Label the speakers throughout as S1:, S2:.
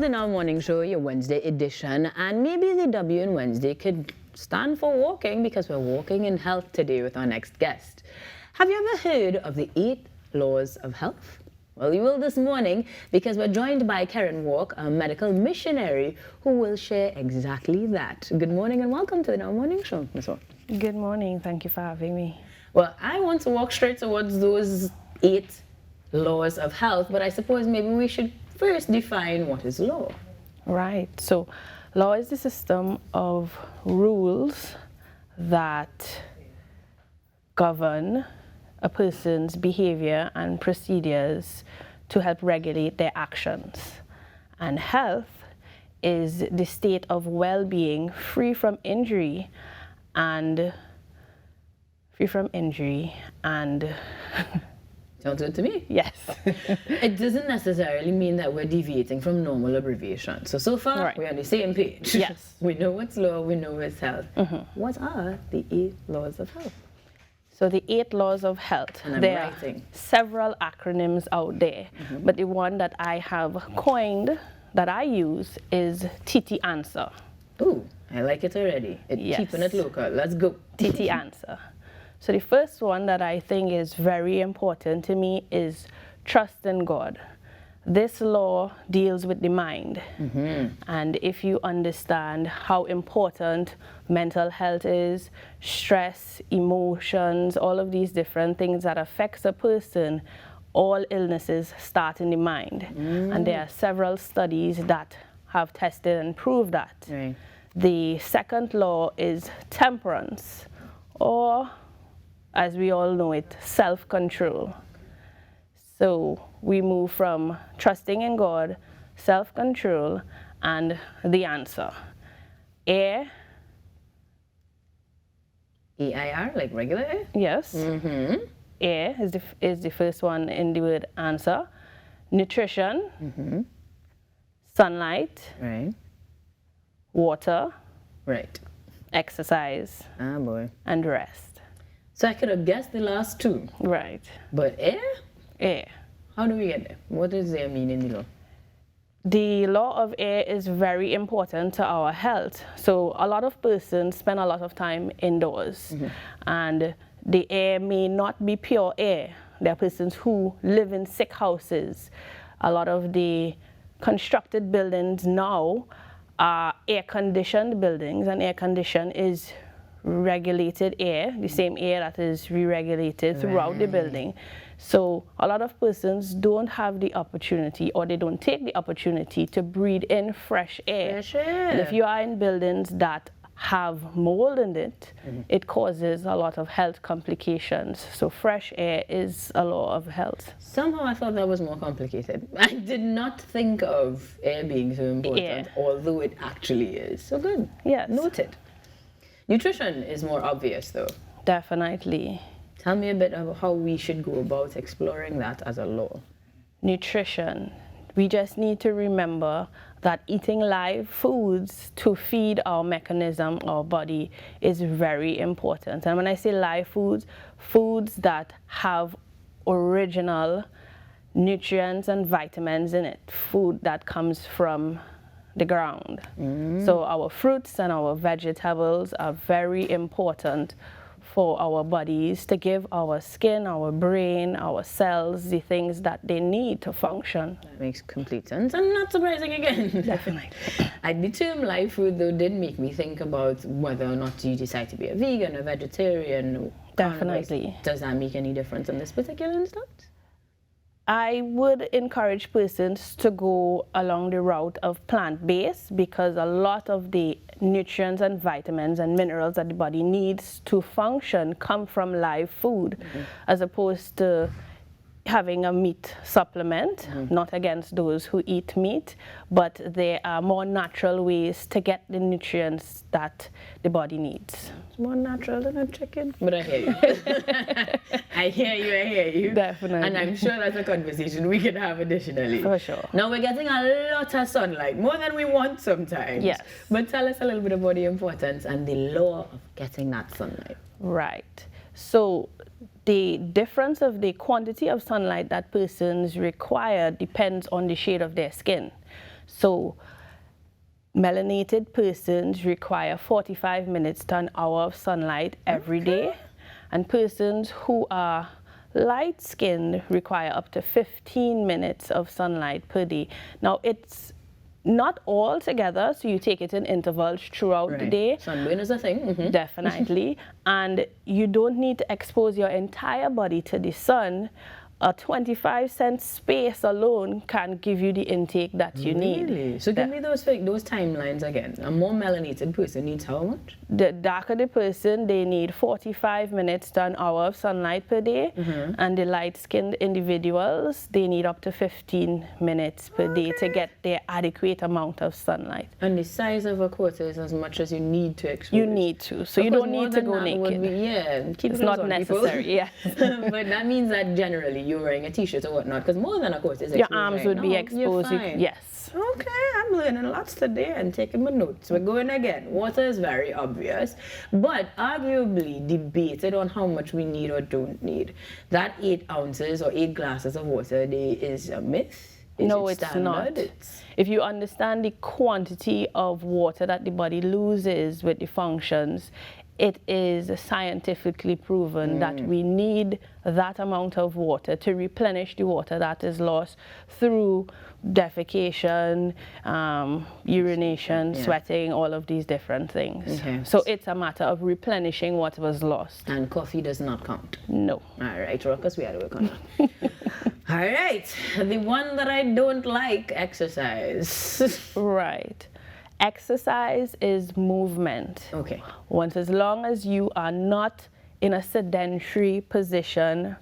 S1: In our morning show, your Wednesday edition, and maybe the W in Wednesday could stand for walking because we're walking in health today with our next guest. Have you ever heard of the 8 laws of health? Well, you will this morning because we're joined by Keren S, a medical missionary who will share exactly that. Good morning and welcome to the Now Morning Show, Ms. Walke.
S2: Good morning. Thank you for having me.
S1: Well, I want to walk straight towards those 8 laws of health, but I suppose maybe we should first define what is law.
S2: Right. So law is the system of rules that govern a person's behavior and procedures to help regulate their actions. And health is the state of well-being free from injury and
S1: Sounds good to me.
S2: yes.
S1: It doesn't necessarily mean that we're deviating from normal abbreviation. So far,
S2: Right.
S1: we're on the same page.
S2: Yes.
S1: We know what's law, we know what's health. What are the 8 laws of health?
S2: So the 8 laws of health,
S1: And I'm
S2: there
S1: writing.
S2: are several acronyms out there, but the one that I have coined, that I use, is TT Answer.
S1: Ooh, I like it already.
S2: Yes.
S1: Keeping it local. Let's go.
S2: TT Answer. So the first one that I think is very important to me is trust in God. This law deals with the mind. And if you understand how important mental health is, stress, emotions, all of these different things that affects a person, all illnesses start in the mind. And there are several studies that have tested and proved that.
S1: Right.
S2: The second law is temperance, or as we all know it, self-control. So we move from trusting in God, self-control, and the answer. Air.
S1: EIR, like regular air?
S2: Yes. Air is the first one in the word answer. Nutrition. Sunlight.
S1: Right.
S2: Water.
S1: Right.
S2: Exercise.
S1: Ah, boy.
S2: And rest.
S1: So I could have guessed the last 2.
S2: Right.
S1: But air?
S2: Air.
S1: How do we get there? What does air mean in the law?
S2: The law of air is very important to our health. So a lot of persons spend a lot of time indoors, and the air may not be pure air. There are persons who live in sick houses. A lot of the constructed buildings now are air-conditioned buildings, and air condition is regulated air, the same air that is re-regulated throughout the building. So a lot of persons don't have the opportunity, or they don't take the opportunity to breathe in fresh air.
S1: Fresh air.
S2: And if you are in buildings that have mold in it, it causes a lot of health complications. So fresh air is a law of health.
S1: Somehow I thought that was more complicated. I did not think of air being so important, although it actually is. So good.
S2: Yes.
S1: Noted. Nutrition is more obvious though.
S2: Definitely.
S1: Tell me a bit about how we should go about exploring that as a law.
S2: Nutrition. We just need to remember that eating live foods to feed our mechanism, our body, is very important. And when I say live foods, foods that have original nutrients and vitamins in it, food that comes from the ground. So our fruits and our vegetables are very important for our bodies to give our skin, our brain, our cells the things that they need to function.
S1: That makes complete sense and not surprising again.
S2: Definitely.
S1: The term live food though did make me think about whether or not you decide to be a vegan, a vegetarian.
S2: Definitely.
S1: Does that make any difference in this particular instance?
S2: I would encourage persons to go along the route of plant-based, because a lot of the nutrients and vitamins and minerals that the body needs to function come from live food, as opposed to having a meat supplement. Not against those who eat meat, but there are more natural ways to get the nutrients that the body needs.
S1: It's more natural than a chicken. But I hear you. I hear you.
S2: Definitely.
S1: And I'm sure that's a conversation we can have additionally.
S2: For sure.
S1: Now we're getting a lot of sunlight, more than we want sometimes.
S2: Yes.
S1: But tell us a little bit about the importance and the law of getting that sunlight.
S2: Right. So the difference of the quantity of sunlight that persons require depends on the shade of their skin. So melanated persons require 45 minutes to an hour of sunlight every day, and persons who are light-skinned require up to 15 minutes of sunlight per day. Now, it's not all together, so you take it in intervals throughout the day.
S1: Sunburn is a thing.
S2: Definitely. And you don't need to expose your entire body to the sun. A 25-cent space alone can give you the intake that you need.
S1: So give me those timelines again. A more melanated person needs how much?
S2: The darker the person, they need 45 minutes to an hour of sunlight per day. And the light-skinned individuals, they need up to 15 minutes per day to get their adequate amount of sunlight.
S1: And the size of a quarter is as much as you need to expose.
S2: You need to. So you don't need to go naked.
S1: Keep
S2: it's not necessary. Yeah.
S1: But that means that generally you're wearing a t-shirt or whatnot, because more than a quarter is exposed.
S2: Your arms would be exposed.
S1: Yes. Okay, I'm learning lots today and taking my notes. We're going again. Water is very obvious, but arguably debated on how much we need or don't need. That 8 ounces or 8 glasses of water a day is a myth.
S2: No, it's not. If you understand the quantity of water that the body loses with the functions, it is scientifically proven that we need that amount of water to replenish the water that is lost through defecation, urination, sweating, all of these different things. So it's a matter of replenishing what was lost.
S1: And coffee does not count?
S2: No.
S1: All right, Ruckus, we had to work on that. All right, the one that I don't like, exercise.
S2: Right. Exercise is movement.
S1: Okay.
S2: Once, as long as you are not in a sedentary position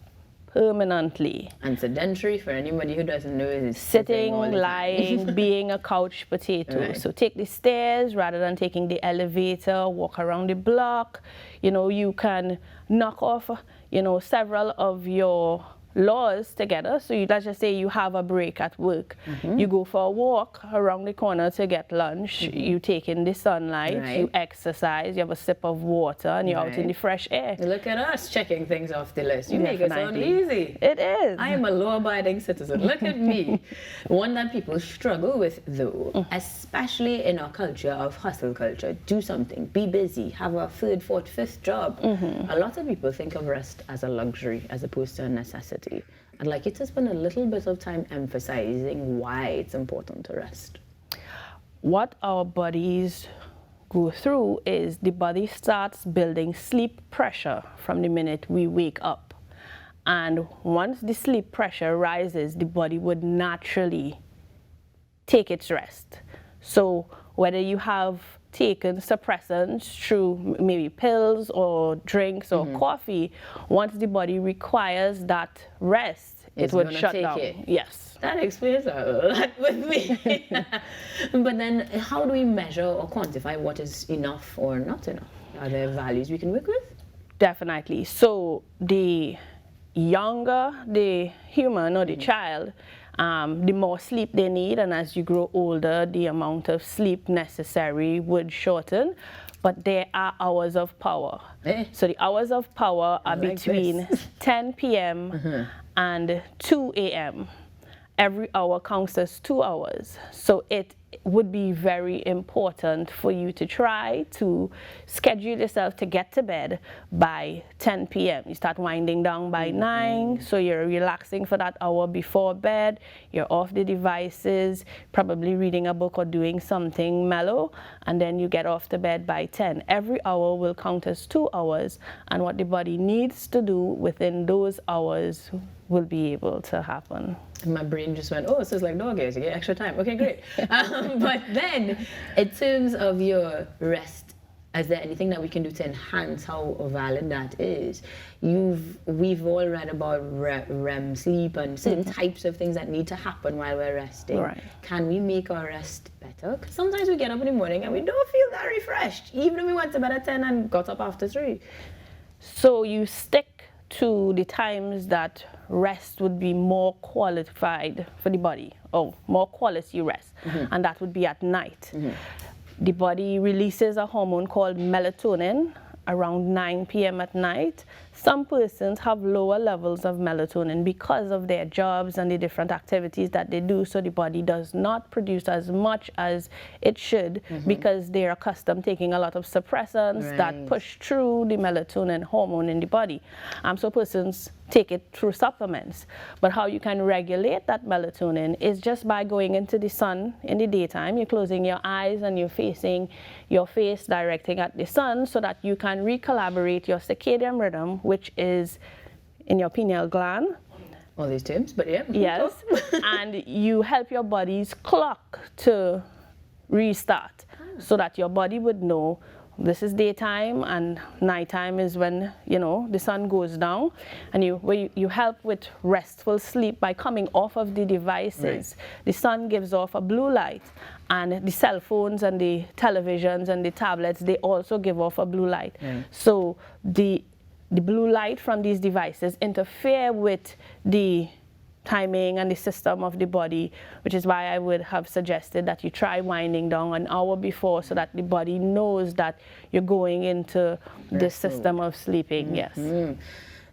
S2: permanently.
S1: And sedentary, for anybody who doesn't know, is
S2: sitting, lying, being a couch potato. Right. So take the stairs rather than taking the elevator, walk around the block. You know, you can knock off, you know, several of your laws together. So let's just say you have a break at work. You go for a walk around the corner to get lunch. You take in the sunlight, you exercise, you have a sip of water, and you're out in the fresh air.
S1: Look at us checking things off the list. You make it sound easy.
S2: It is.
S1: I am a law-abiding citizen. Look at me. One that people struggle with, though, especially in our culture of hustle culture. Do something, be busy, have a third, fourth, fifth job. A lot of people think of rest as a luxury as opposed to a necessity. I'd like you to spend a little bit of time emphasizing why it's important to rest.
S2: What our bodies go through is the body starts building sleep pressure from the minute we wake up. And once the sleep pressure rises, the body would naturally take its rest. So whether you have taken suppressants through maybe pills or drinks or coffee, once the body requires that rest, it would shut down. Yes.
S1: That explains a lot with me. But then how do we measure or quantify what is enough or not enough? Are there values we can work with?
S2: Definitely. So the younger the human or the child, the more sleep they need, and as you grow older, the amount of sleep necessary would shorten. But there are hours of power. So the hours of power are between 10 p.m. and 2 a.m. Every hour counts as 2 hours. So it would be very important for you to try to schedule yourself to get to bed by 10 p.m. You start winding down by 9, so you're relaxing for that hour before bed. You're off the devices, probably reading a book or doing something mellow, and then you get off to bed by 10. Every hour will count as 2 hours, and what the body needs to do within those hours will be able to happen.
S1: My brain just went, oh, so it's like dog years, you get extra time. Okay, great. But then, in terms of your rest, is there anything that we can do to enhance how valid that is? We've all read about REM sleep and certain types of things that need to happen while we're resting.
S2: Right.
S1: Can we make our rest better? Because sometimes we get up in the morning and we don't feel that refreshed, even if we went to bed at 10 and got up after 3.
S2: So you stick to the times that rest would be more qualified for the body, or more quality rest, and that would be at night. The body releases a hormone called melatonin around 9 p.m. at night. some persons have lower levels of melatonin because of their jobs and the different activities that they do, so the body does not produce as much as it should because they're accustomed taking a lot of suppressants that push through the melatonin hormone in the body. So persons take it through supplements. But how you can regulate that melatonin is just by going into the sun in the daytime. You're closing your eyes and you're facing your face directing at the sun so that you can recalibrate your circadian rhythm, which is in your pineal gland.
S1: All these terms, but yeah.
S2: Yes. And you help your body's clock to restart so that your body would know this is daytime and nighttime is when, you know, the sun goes down. And you help with restful sleep by coming off of the devices. The sun gives off a blue light, and the cell phones and the televisions and the tablets, they also give off a blue light. So the blue light from these devices interfere with the timing and the system of the body, which is why I would have suggested that you try winding down an hour before so that the body knows that you're going into this system of sleeping. Yes.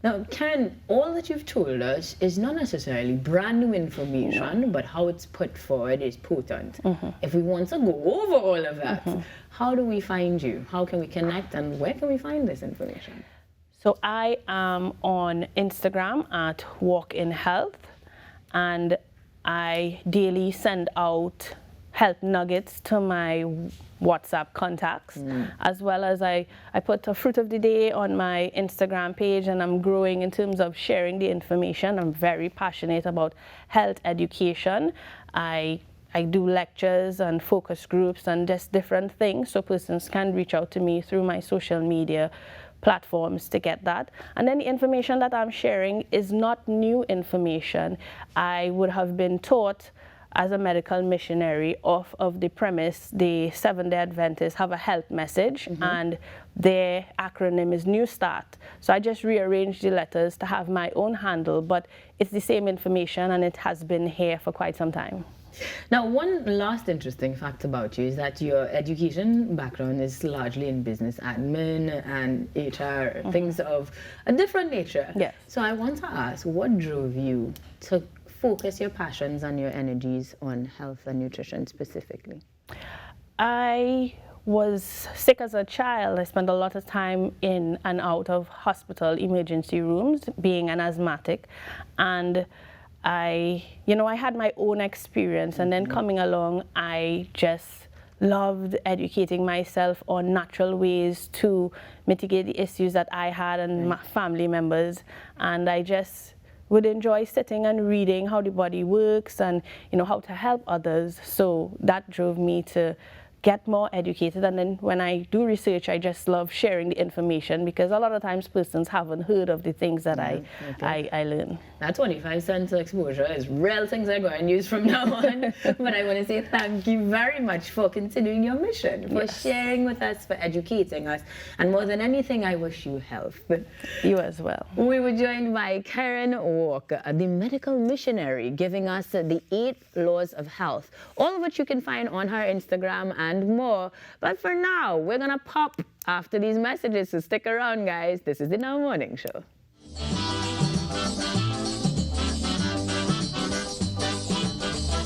S1: Now, Keren, all that you've told us is not necessarily brand new information, but how it's put forward is potent. If we want to go over all of that, how do we find you? How can we connect, and where can we find this information?
S2: So I am on Instagram at Walke Health, and I daily send out health nuggets to my WhatsApp contacts, as well as I put a fruit of the day on my Instagram page, and I'm growing in terms of sharing the information. I'm very passionate about health education. I do lectures and focus groups and just different things, so persons can reach out to me through my social media platforms to get that. And then the information that I'm sharing is not new information. I would have been taught as a medical missionary off of the premise the Seventh-day Adventists have a health message, and their acronym is New Start. So I just rearranged the letters to have my own handle, but it's the same information and it has been here for quite some time.
S1: Now, one last interesting fact about you is that your education background is largely in business admin and HR, things of a different nature.
S2: Yes.
S1: So I want to ask, what drove you to focus your passions and your energies on health and nutrition specifically?
S2: I was sick as a child. I spent a lot of time in and out of hospital emergency rooms, being an asthmatic, and I had my own experience, and then coming along, I just loved educating myself on natural ways to mitigate the issues that I had and my family members, and I just would enjoy sitting and reading how the body works and how to help others. So that drove me to get more educated, and then when I do research, I just love sharing the information, because a lot of times persons haven't heard of the things that I learn.
S1: That 25 cents exposure is real things I'm going to use from now on. But I want to say thank you very much for continuing your mission, for sharing with us, for educating us, and more than anything, I wish you health.
S2: You as well.
S1: We were joined by Keren Walke, the medical missionary, giving us the 8 laws of health, all of which you can find on her Instagram and more. But for now, we're gonna pop after these messages, so stick around, guys. This is the Now Morning Show.